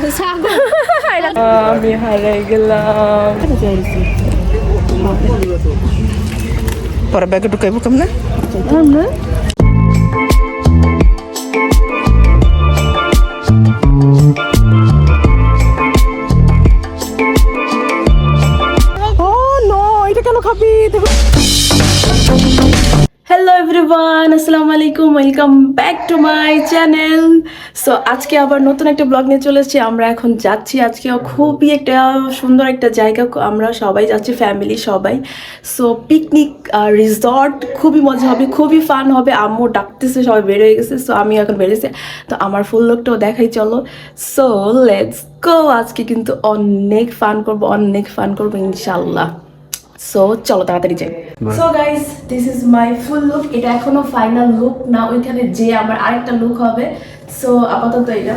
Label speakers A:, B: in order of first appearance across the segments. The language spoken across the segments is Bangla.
A: আমি হারাই গেলাম পরে ব্যাগে ঢুকাইবো কেমনে হ্যালো এভরিওয়ান, আসসালামু আলাইকুম, welcome back to my channel. So আজকে আবার নতুন একটা ব্লগ নিয়ে চলে এসেছি। আমরা এখন যাচ্ছি, আজকে খুবই একটা সুন্দর একটা জায়গা, আমরা সবাই যাচ্ছি, ফ্যামিলি সবাই। সো পিকনিক রিসর্ট, খুবই মজা হবে, খুবই ফান হবে। আম্মু ডাকতেছে, সবাই বের হয়ে গেছে, সো আমি এখন বেরিয়েছি। তো আমার ফুল লোকটাও দেখাই চলো। So let's go. আজকে কিন্তু অনেক ফান করবো ইনশাল্লাহ। সো চলো তাড়াতাড়ি যাই। So guys, this is my full look. এটা এখনো ফাইনাল লুক না, ওইখানে যে আমার আরেকটা লুক হবে। সো আপাতত এটা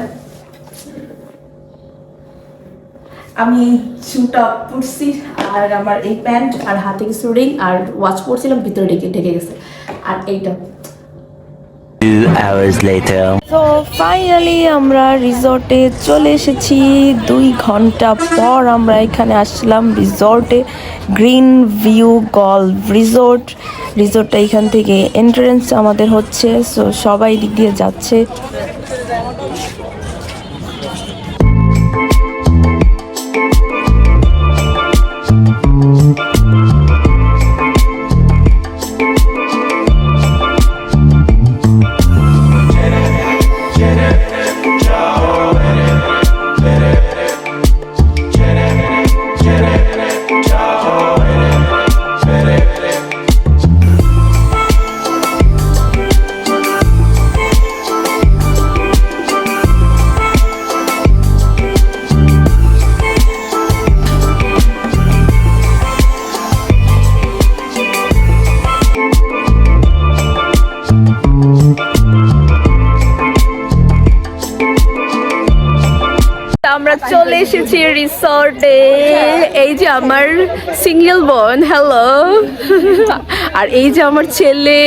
A: আমি শুটা পরছি, আর আমার এই প্যান্ট আর হাতে কিছু রিং আর ওয়াচ পরছিলাম, ভিতরে ঢেকে গেছে। আর এইটা
B: 2 hours later.
A: তো ফাইনালি আমরা রিসর্টে চলে এসেছি। 2 ঘন্টা পর আমরা এখানে আসলাম রিসর্টে, গ্রিন ভিউ গল্ফ রিসর্টটা এখান থেকে এন্ট্রেন্স আমাদের হচ্ছে। সো সবাই দিক দিয়ে যাচ্ছে। আমরা চলে এসেছি রিসর্টে। এই যে আমার সিঙ্গেল বোন, হ্যালো। আর এই যে আমার ছেলে,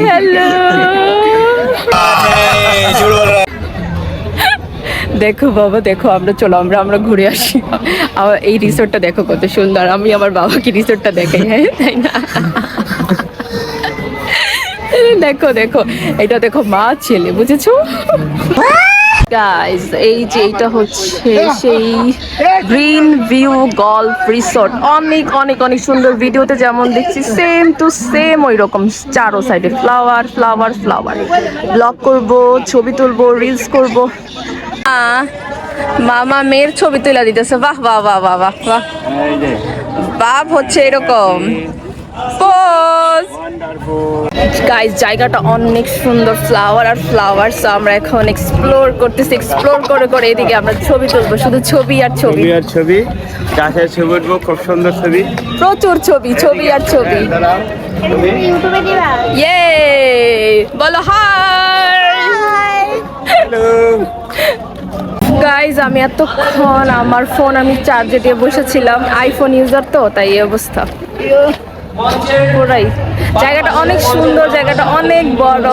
A: হ্যালো। দেখো বাবা, দেখো, আমরা ঘুরে আসি। এই রিসর্টটা দেখো কত সুন্দর। আমি আমার বাবাকে রিসর্টটা দেখাই, হ্যাঁ তাই না? দেখো দেখো, এটা দেখো, মা ছেলে, বুঝেছো গাইস? এই যে এইটা হচ্ছে সেই গ্রিন ভিউ গল্ফ রিসর্ট। অনেক অনেক অনেক সুন্দর। ভিডিওতে যেমন দেখছি সেম টু সেম ওই রকম, চারো সাইডে ফ্লাওয়ার ফ্লাওয়ার ফ্লাওয়ার। ব্লগ করব, ছবি তুলবো, রিলস করব। মামা মেয়ের ছবি তুলে দিতেছে। বাহ বাহ বাহ বাহ বাহ বাহ। বাপ হচ্ছে এরকম পোজ। গাইস, জায়গাটা অনেক সুন্দর, ফ্লাওয়ার আর ফ্লাওয়ার। সো আমরা এখন এক্সপ্লোর করতেছি, এক্সপ্লোর করে করে এদিকে আমরা ছবি তুলবো, শুধু ছবি আর ছবি
C: আর ছবি। গাছের ছবি উঠবো, খুব সুন্দর ছবি,
A: প্রচুর ছবি, ছবি আর ছবি। ইয়ে বলো হাই। গাইজ, আমি এতক্ষণ আমার ফোন আমি চার্জে দিয়ে বসেছিলাম, আইফোন ইউজার তো, তাই এই অবস্থা পুরাই। জায়গাটা অনেক সুন্দর, জায়গাটা অনেক বড়।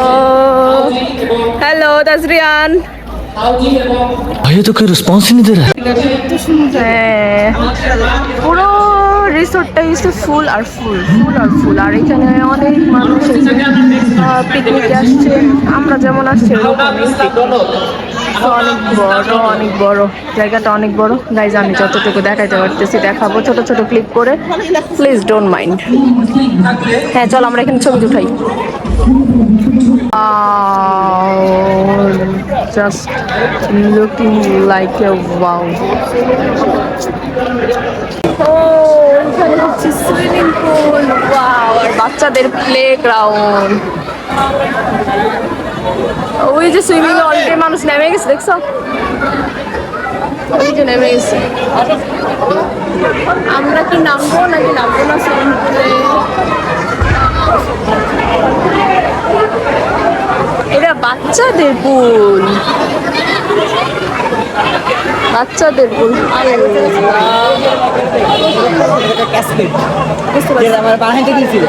A: হ্যালো তাজরিয়ান।
B: भाई तो कोई रिस्पॉन्स ही नहीं दे रहा है।
A: হ্যাঁ, পুরো রিসোর্টটা হচ্ছে ফুল আর ফুল, ফুল আর ফুল। আর এখানে অনেক মানুষ পিকনিকে আসছে, আমরা যেমন আসছি অনেক বড়, অনেক বড় জায়গাটা, অনেক বড়। গাইজ, আমি যতটুকু দেখাইতে পারতেছি দেখাবো, ছোট ছোট ক্লিপ করে, প্লিজ ডোন্ট মাইন্ড। হ্যাঁ চল, আমরা এখানে ছবি উঠাই। Just looking like a wow. এখানে হচ্ছে সুইমিং পুল, ওয়াও, আর বাচ্চাদের প্লে গ্রাউন্ড। ওই যে সুইমিং অলরেডি মানুষ নেমে গেছে, দেখছো? ওই যে নেমে গেছে। আমরা কি নামবো নাকি নামবো না সুইমিং পুলে? এটা বাচ্চাদের পুল, বাচ্চাদের পুল।
B: আমার বানাইতে দিয়েছিল।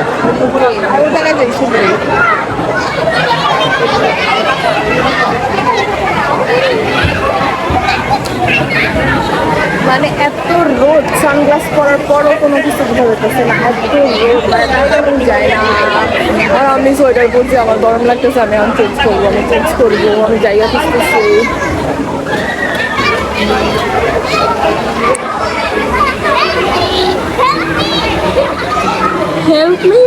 A: সানগ্লাস পরার পরও কোনো কিছু বোঝা যাচ্ছে না, এত রোদ, মানে যায় না। আর আমি সোয়েটার পরছি, আমার গরম লাগতেছে, আমি এখন চেঞ্জ করবো, আমি জায়গা খুঁজতেছি। Help me!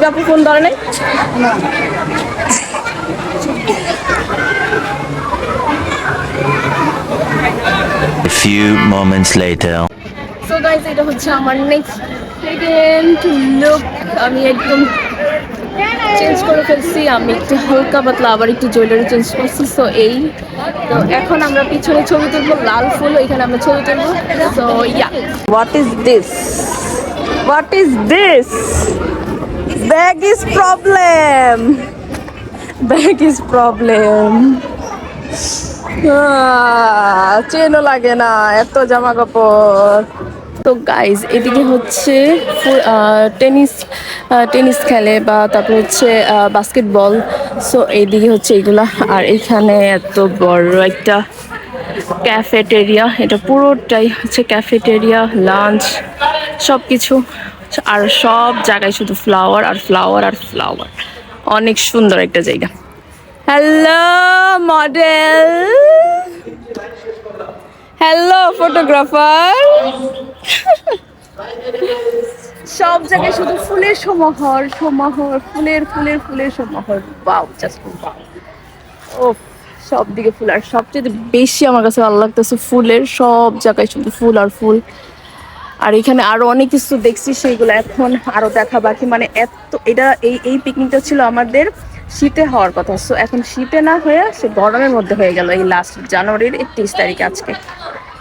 A: আপনি ফোন ধরে নাই?
B: A few moments later.
A: So guys, এটা হচ্ছে আমার নেক্সট সেকেন্ড লুক। আমি একদম চেঞ্জ করে ফেলছি, আমি একটু হালকা পাতলা আবার একটু জুয়েলারি চেঞ্জ করছি। সো এই তো এখন আমরা পিছনে ছবি তুলবো, লাল ফুল এখানে আমরা ছবি তুলবো। So yeah, what is this? What is this? Bag is problem, bag is problem. চেনও লাগে না, এত জামা কাপড়। তো গাইজ, এদিকে হচ্ছে টেনিস খেলে, বা তারপর হচ্ছে বাস্কেটবল। সো এইদিকে হচ্ছে এইগুলা, আর এখানে এত বড় একটা ক্যাফেটেরিয়া, এটা পুরোটাই হচ্ছে ক্যাফেটেরিয়া, লাঞ্চ সব কিছু। আর সব জায়গায় শুধু ফ্লাওয়ার আর ফ্লাওয়ার আর ফ্লাওয়ার, অনেক সুন্দর একটা জায়গা। Hello model, hello photographer. সব জায়গায় শুধু ফুলের সমাহার, ফুলের ফুলের ফুলের সমাহার। Wow, just wow. ও, সব দিকে ফুল, আর সবচেয়ে বেশি আমার কাছে ভালো লাগতেছে ফুলের, সব জায়গায় শুধু ফুল আর ফুল। আর এখানে আরো অনেক কিছু দেখছি, সেইগুলো এখন আরো দেখা বাকি। মানে এত, এটা এই পিকনিকটা ছিল আমাদের শীতে হওয়ার কথা, সো এখন শীতে না হয়ে সে গরমের মধ্যে হয়ে গেল। এই লাস্ট জানুয়ারির 31 তারিখে আজকে,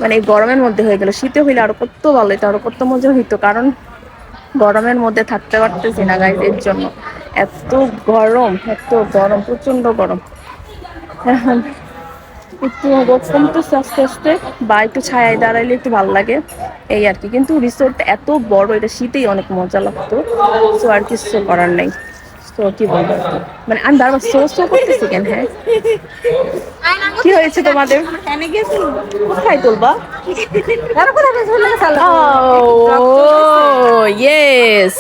A: মানে এই গরমের মধ্যে হয়ে গেল। শীতে হইলে আরো কত ভালো হইতো, আরো কত মজা হইতো, কারণ গরমের মধ্যে থাকতে পারতেছি না গাইজ, এর জন্য এত গরম, প্রচন্ড গরম। এখন একটু রোদ কমতেছে আস্তে আস্তে, বা একটু ছায়ায় দাঁড়াইলে একটু ভালো লাগে, এই আর কি। কিন্তু রিসোর্ট এত বড়, এটা শীতেই অনেক মজা লাগতো, তো আর কিছু করার নেই। তো কি বলবো, মানে আমি বারবার শো করতেছি কেন? হ্যাঁ, কি হয়েছে তোমাদের? কোথায় তুলবা? ইয়েস,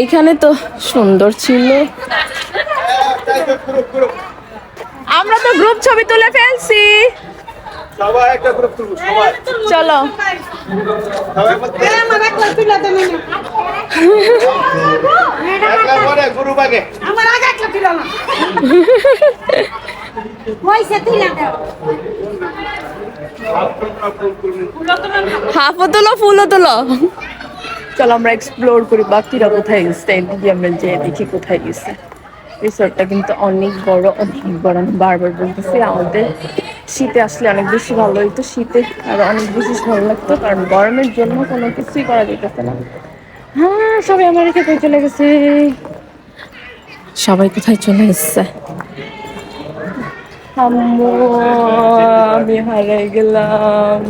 A: এইখানে তো সুন্দর ছিল। আমরা তো গ্রুপ ছবি তুলে ফেলছি,
C: সবাই একটা গ্রুপ তুলবো, সবাই
A: চলো।
C: গ্রুপ আগে
A: হাফও তোলো, ফুলও তোলো। চলো আমরা এক্সপ্লোর করি, বাকিরা কোথায় গেছে, এদিকে আমরা যে দেখি কোথায় গেছে। রিসোর্টটা কিন্তু অনেক বড়, আমি বারবার বলতেছি, আমাদের শীতে আসলে অনেক বেশি ভালো হইতো, শীতে আর অনেক বেশি ভালো লাগতো, কারণ গরমের জন্য কোনো কিছুই করা যেতেছে না। হ্যাঁ, সবাই আমেরিকা কোথায় চলে গেছে, সবাই কোথায় চলে এসছে। আম্মু, আমি হারিয়ে গেলাম।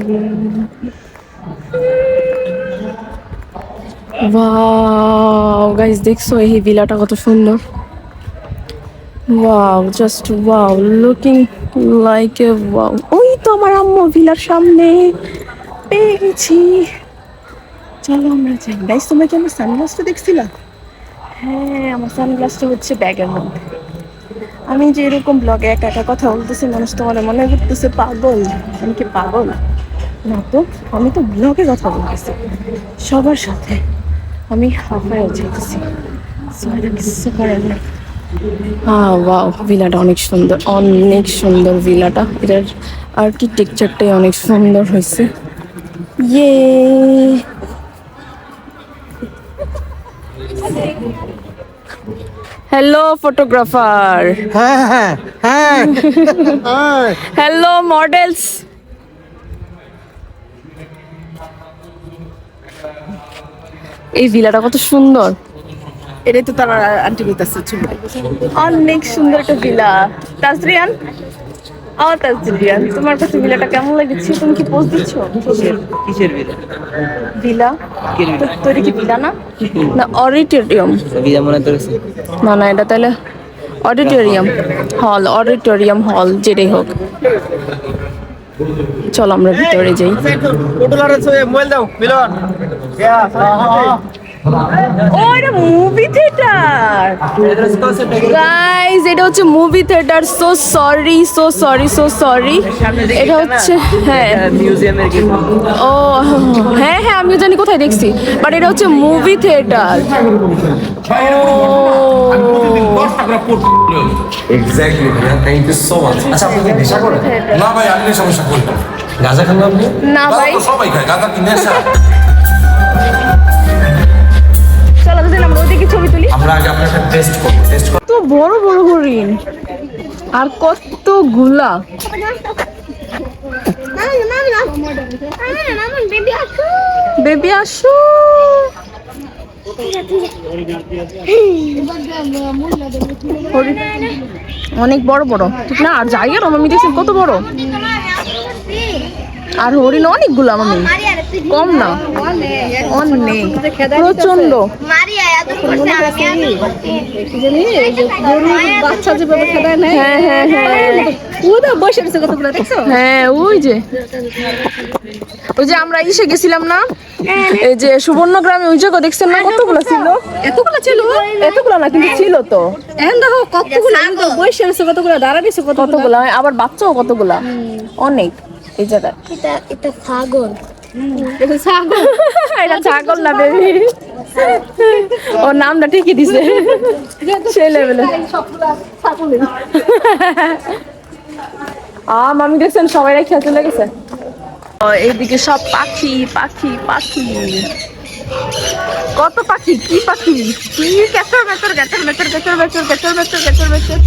A: ওয়াও গাইস, দেখছো এই ভিলাটা কত সুন্দর? Wow, just wow, looking like a wow. ওই তো আমার আম্মু ভিলার সামনে, পেয়ে গেছি। চলো আমরা যাই। গাইস, তোমরা কি আমার সানগ্লাসটা দেখছিলা? হ্যাঁ, আমার সানগ্লাসটা হচ্ছে ব্যাগের মধ্যে। আমি যে এরকম ব্লগে একা একা কথা বলতেছি, মানুষ তোমার মনে করতেছে পাগল। আমি কি পাগল? না তো, আমি তো ব্লগে কথা বলতেছি সবার সাথে, আমি হাফায় যেতেছি, কিছু করার নেই। ওয়াও, ভিলাটা অনেক সুন্দর ভিলাটা, এটার আর্কিটেকচারটাই অনেক সুন্দর হয়েছে। ইয়ে, হ্যালো ফটোগ্রাফার,
D: হ্যাঁ হ্যাঁ হ্যাঁ
A: হ্যালো মডেলস। এই ভিলাটা কত সুন্দর,
D: এটাই তো তারা আন্টি কইতাছে ছবি।
A: অনেক সুন্দর একটা ভিলা। তাজরিয়ান, আওতাস জিলিয়ান, তোমার কাছে ভিলাটা কেমন লেগেছে? তুমি কি পোস্ট দিচ্ছ?
E: কিসের বিল?
A: ভিলা তোর কি ভিলা না না অডিটোরিয়াম?
E: বিয়া মনে করেছে
A: না না, এটা তাহলে অডিটোরিয়াম হল যেটাই হোক। চলো আমরা ভিতরে যাই।
C: মোবাইল দাও মিলন
A: ও এটা মুভি থিয়েটার গাইস, এটা হচ্ছে মুভি থিয়েটার। সো সরি এটা হচ্ছে, হ্যাঁ
E: মিউজিয়ামের কি?
A: ও হ্যাঁ হ্যাঁ, আমিও জানি কোথায় দেখছি, বাট এটা হচ্ছে মুভি থিয়েটার।
F: এক্স্যাক্টলি ভাইয়া, থ্যাংক ইউ সো মাচ। আচ্ছা আপনি কি নেশা করেন? না ভাই, আমি সমস্যা করি না। গাঁজা খান না আপনি?
A: না ভাই।
F: গাঁজা তো সবাই খায়, গাঁজা কি নেশা?
A: চলো তাহলে আমরা ওইদিকে ছবি তুলি।
F: আমরা আগে আপনার সাথে টেস্ট করবো,
A: তো বড় বড় হরিণ আর কতগুলা। বেবি আসো। হরিণ অনেক বড় বড়, ঠিক না? আর জায়গার আমি দেখছি কত বড়, আর হরিণ অনেকগুলা, মামি কম না, অনেক প্রচন্ড।
D: বাচ্চা যেভাবে খেলায় নেয়,
A: হ্যাঁ হ্যাঁ হ্যাঁ
D: ওটা বসে গেছে কতগুলো, দেখছো?
A: হ্যাঁ, ওই যে আমরা ইসে গেছিলাম না, এই যে সুবর্ণগ্রামে, ওই জায়গা দেখছেন না কতগুলো ছিল?
D: এতগুলো ছিল?
A: এতগুলো না কিন্তু ছিল তো,
D: এখন দেখো কতগুলো, আমি তো বসে গেছে কতগুলো, দাঁড়া গেছে কতগুলো।
A: কতগুলা, আবার বাচ্চাও কতগুলা, অনেক এই জায়গায়।
D: এটা ছাগল। এটা ছাগল।
A: এটা ছাগল না বেবি, ওর নামটা ঠিকই দিছে সেই লেভেলে। মামি দেখছেন সবাই খেয়ে চলে গেছে। এইদিকে সব পাখি পাখি পাখি, কত পাখি, কি পাখি, কি ক্যাচর ম্যাচর ক্যাচর ম্যাচর ক্যাচর ম্যাচর ক্যাচর ম্যাচর ক্যাচর ম্যাচর।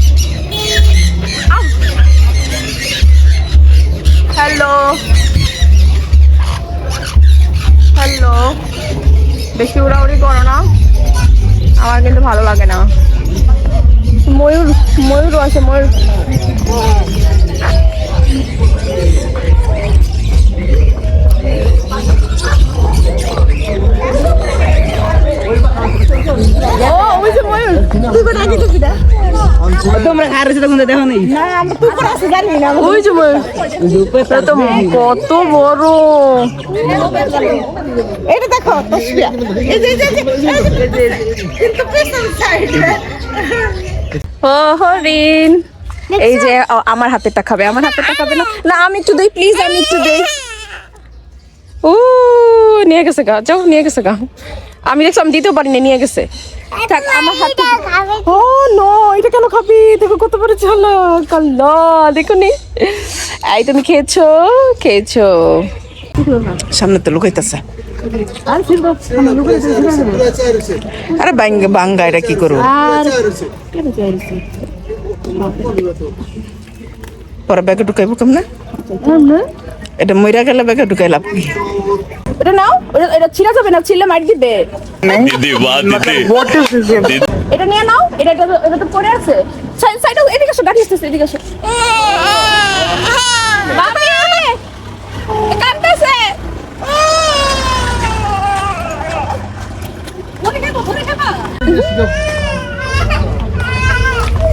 A: হ্যালো হ্যালো, বেশি উড়াউড়ি করো না, আমার কিন্তু ভালো লাগে না। ময়ূরও আছে, ময়ূর। ও ওই যে ময়ূর,
E: তোমরা খারাপ তখন দেখো নেই?
A: ওই যে ময়ূর, এটা তো কত বড়।
D: এটা দেখো তসবিয়া, এই যে কিন্তু পেছন সাইডে।
A: ও হরিণ, এই যে আমার হাতেরটা খাবে, আমার হাতেরটা খাবে না? না আমি একটু দেই প্লিজ, আমি একটু দেই। ও নিয়ে গেছে গা, যাও নিয়ে গেছে গা। আমি দেখছি, আমি দিতেও পারিনি, নিয়ে গেছে। থাক আমার হাতে। ও নো, এটা কেন খাবি? দেখো কত বড় ঝালক, আল্লাহ দেখো নি। এই তুমি খেয়েছো?
E: সামনে তো লুকাইতেছে। আরে বাঙ্গা, এটা কি করবো? পরে ব্যাগে ঢুকাইবো কেমনে? এটা মইরা গেলে ব্যাগে ঢুকাই লাভ কি?
A: এটা নাও, এটা ছিঁড়া যাবে না, ছিঁড়লে মার দিবে। এটা নিয়ে নাও, এটা তো পড়ে আছে। সাইডে এদিকে আসো, গাড়ি আসতেছে, এদিকে আসো। বাবা কাঁদতেছে।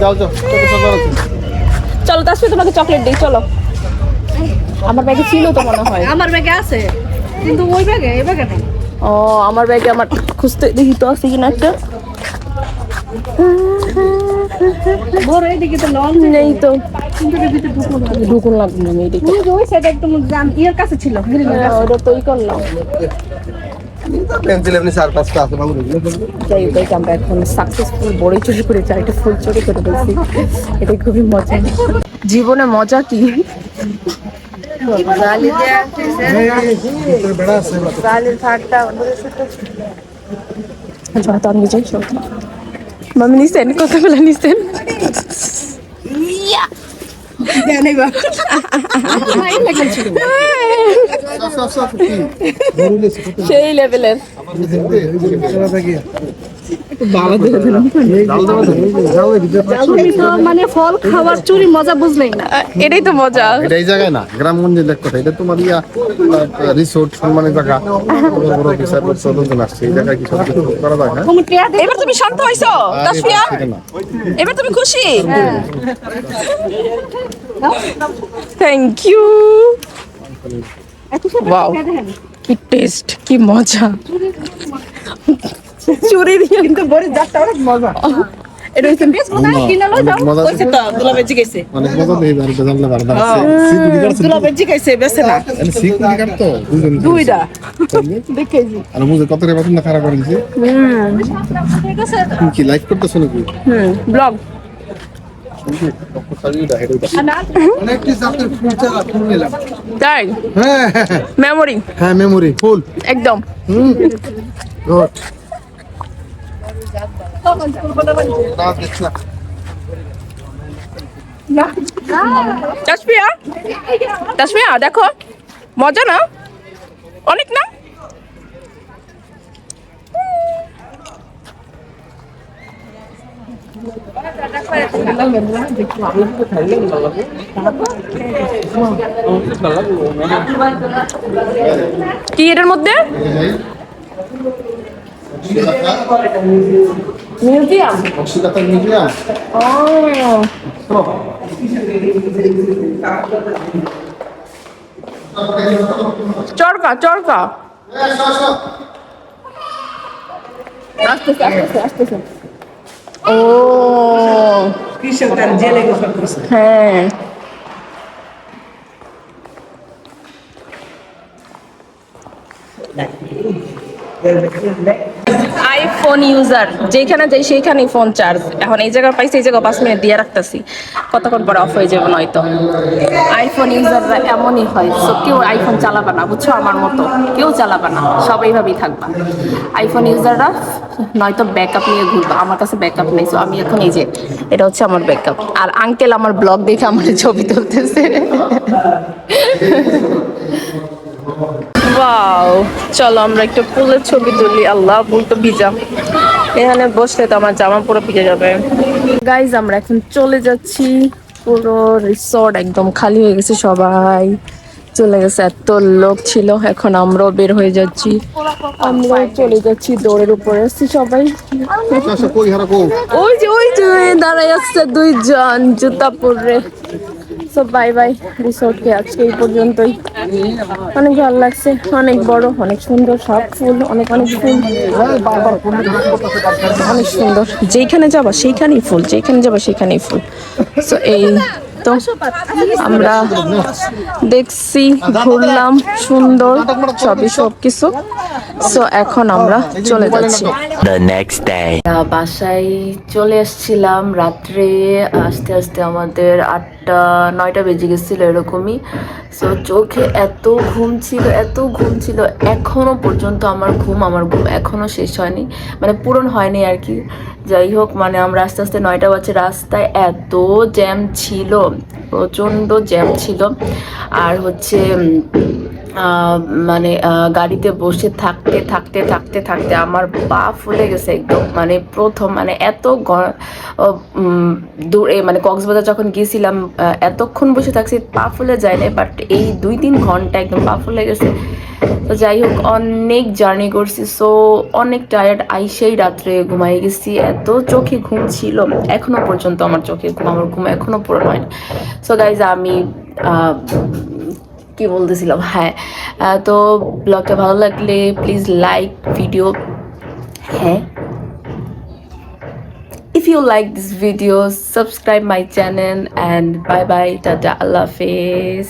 C: যাও
A: চলো তাসফি, তোমাকে চকলেট দিই, চলো। আমার ব্যাগে ছিল তো মনে হয়।
D: আমার ব্যাগে আছে, কিন্তু ওই ব্যাগে, এই ব্যাগে নেই।
A: ও আমার ব্যাগে, আমার খুঁজতে দেখি তো আছে কিনা একটা।
D: বড় এদিকে তো লং
A: নেই তো,
D: কিন্তু এর ভিতরে
A: ঢুকুন লাগবে না এইদিকে।
D: তুমি যে ওই সাইডে একদম ইয়ের কাছে ছিল,
A: ওটা তো ই করলাম।
C: পেন্সিল এমনি 4-5টা আছে বাবু।
A: যাই হোক, আমরা এখন সাকসেসফুল বড়ই চুরি করেছি, আর একটা ফুল চুরি করে ফেলছি। এটা খুবই মজা, জীবনে মজা কি। মামি নিছেন, কতগুলো নিছেন? সেই লেভেলের।
G: তুমি তো মানে ফল খাওয়ার চুরি মজা বুঝলেই না।
A: এটাই তো মজা।
C: এটা এই জায়গায় না, গ্রামগঞ্জের লেখ কথা। এটা তোমার রিসোর্ট সম্মানের জায়গা, বড় বড় অফিসার লোকজন আসছে, এই জায়গায় কি সব কিছু করা যায় না?
G: তুমি টিয়া
A: এবার তুমি শান্ত হইছো তাসফিয়া?
C: সেটা না।
A: এবার তুমি খুশি? Thank you. ওয়াও, কি টেস্ট, কি মজা। চুরি দিয়ে
E: কিন্তু বড়ি যাত্রা অনেক মজা।
A: এটা হচ্ছে
G: কিনা লই যাও।
C: মজা
E: কইছে তো দুলাভাই জিগাইছে।
C: অনেক মজা দেই, আর জানলে পারবা।
E: দুলাভাই জিগাইছে বেছে না।
C: সিকিউরিটি গার্ড তো দুজন।
E: দুইটা দেখেছি।
C: আর বুঝে কত রে পছন্দ খারাপ করে দিছে। তুমি কি লাইক করতেছ নাকি?
A: ব্লগ।
C: অনেকটি জাতের ফুল চারা ফুল নিলাম।
A: তাই
C: হ্যাঁ
A: মেমোরি
C: হ্যাঁ, মেমোরি ফুল।
A: একদম।
C: গুড।
A: তাসফিয়া, তাসফিয়া দেখো মজা না, অনেক না? কি এটার মধ্যে? মিউজিয়াম।
C: অক্সিকাতার মিউজিয়াম।
A: চরকা চরকা। আসতেছে আসতেছে আসতেছে। ও
E: কৃষক তার জেলে গোসল করছে।
A: হ্যাঁ, আইফোন ইউজার যেখানে যাই সেইখানেই ফোন চার্জ। এখন এই জায়গা পাইছি, এই জায়গা 5 মিনিট দিয়ে রাখতেছি, কতক্ষণ পরে অফ হয়ে যাবে নয়তো। আইফোন ইউজাররা এমনই হয়। সো কেউ আইফোন চালাবে না, বুঝছো? আমার মতো কেউ চালাবে না, সব এইভাবেই থাকবা। আইফোন ইউজাররা নয়তো ব্যাকআপ নিয়ে ঘুরবা। আমার কাছে ব্যাকআপ নেই, সো আমি এখন এই যে এটা হচ্ছে আমার ব্যাকআপ। আর আঙ্কেল আমার ব্লগ দেখে আমার ছবি তুলতেছে। ওয়াও, চলো আমরা একটু ফুলের ছবি তুলি। আল্লাহ, ফুল তো ভিজা, এখানে বসলে তো আমার জামা পুরো ভিজে যাবে। গাইজ, আমরা এখন চলে যাচ্ছি। পুরো রিসর্ট একদম খালি হয়ে গেছে, সবাই চলে গেছে, এত লোক ছিল। এখন আমরাও বের হয়ে যাচ্ছি, আমরাও চলে যাচ্ছি। দৌড়ের উপরে আসছি সবাই। ওই যে দাঁড়াই আসছে দুইজন জুতা পরে। সো বাই বাই রিসোর্টকে আজকে এই পর্যন্তই। অনেক ভালো লাগছে, অনেক বড়, অনেক সুন্দর, সব ফুল, অনেক অনেক ফুল, অনেক সুন্দর। যেখানে যাবা সেইখানেই ফুল, যেখানে যাবা সেইখানেই ফুল। সো এই তো আমরা দেখছি, ঘুরলাম, সুন্দর সবই সবকিছু। সো এখন আমরা চলে যাচ্ছি।
B: The next day.
A: বাসায় চলে আসছিলাম রাত্রে, আস্তে আস্তে আমাদের 8টা-9টা বেজে গেছিলো এরকমই। সো চোখে এত ঘুম ছিল, এত ঘুম ছিল, এখনো পর্যন্ত আমার ঘুম এখনো শেষ হয়নি, মানে পূরণ হয়নি আর কি। যাই হোক, মানে আমরা আস্তে আস্তে 9টা বাজে, রাস্তায় এত জ্যাম ছিল, প্রচণ্ড জ্যাম ছিল। আর হচ্ছে মানে গাড়িতে বসে থাকতে থাকতে থাকতে থাকতে আমার পা ফুলে গেছে একদম। মানে প্রথম মানে এত দূরে, মানে কক্সবাজার যখন গিয়েছিলাম এতক্ষণ বসে থাকছি, পা ফুলে যায় না, বাট এই 2-3 ঘন্টা একদম পা ফুলে গেছে। তো যাই হোক, অনেক জার্নি করছি, সো অনেক টায়ার্ড। আইসেই রাত্রে ঘুমাই গেছি, এত চোখে ঘুম ছিল, এখনো পর্যন্ত আমার চোখে ঘুম, আমার ঘুম এখনো পূরণ হয় না। সো গাইজ, আমি কি বলতেছিলাম, হ্যাঁ, তো ব্লগটা ভালো লাগলে প্লিজ লাইক ভিডিও, হ্যাঁ, if you like this video, subscribe my channel, and bye bye, tata, Allah Hafiz.